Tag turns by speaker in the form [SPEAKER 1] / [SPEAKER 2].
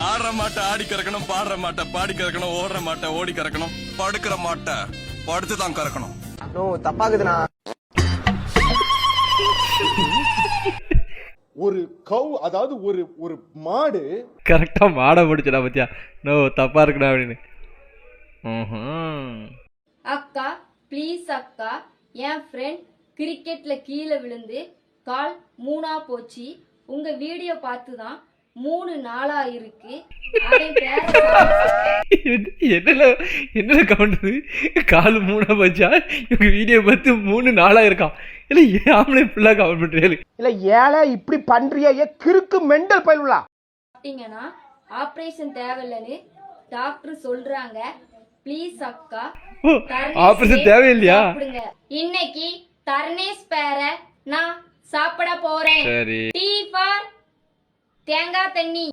[SPEAKER 1] ஆடுற மாட்டை ஆடி கறக்கணும், பாடுற மாட்டை பாடி கறக்கணும், ஓடுற மாட்டை ஓடி கறக்கணும், படுக்கிற மாட்டை படுத்துதான் கறக்கணும்.
[SPEAKER 2] தப்பாக்குதுண்ணா.
[SPEAKER 3] ஒரு கவ், அதாவது ஒரு ஒரு மாடு
[SPEAKER 4] கரெக்டா மாட முடிச்சடா பத்தியா. நோ தப்பா இருக்குடா அப்படின்னு.
[SPEAKER 5] அக்கா ப்ளீஸ் அக்கா, என் ஃப்ரெண்ட் கிரிக்கெட்ல கீழே விழுந்து கால் 3ஆ போச்சு. உங்க வீடியோ பார்த்து தான் 3 நாளா இருக்கு.
[SPEAKER 4] என்ன கவுண்டது? கால் 3ஆ போச்சா? இவங்க வீடியோ பார்த்து 3 நாளா இருக்கான். இல்ல ஏன் ஆம்பளை ஃபுல்லா கவர் பண்றீங்க?
[SPEAKER 2] இல்ல ஏழை இப்படி பண்றியே கிறுக்கு மெண்டல் பயிலுலா.
[SPEAKER 5] பாத்தீங்கன்னா ஆபரேஷன் தேவையில்லைன்னு டாக்டர் சொல்றாங்க. ப்ளீஸ் அக்கா,
[SPEAKER 4] ஆபரேஷன் தேவையில்லையா?
[SPEAKER 5] இன்னைக்கு தர்னேஷ் பேர நான் சாப்பிட போறேன். டீ ஃபார் தேங்காய் தண்ணி.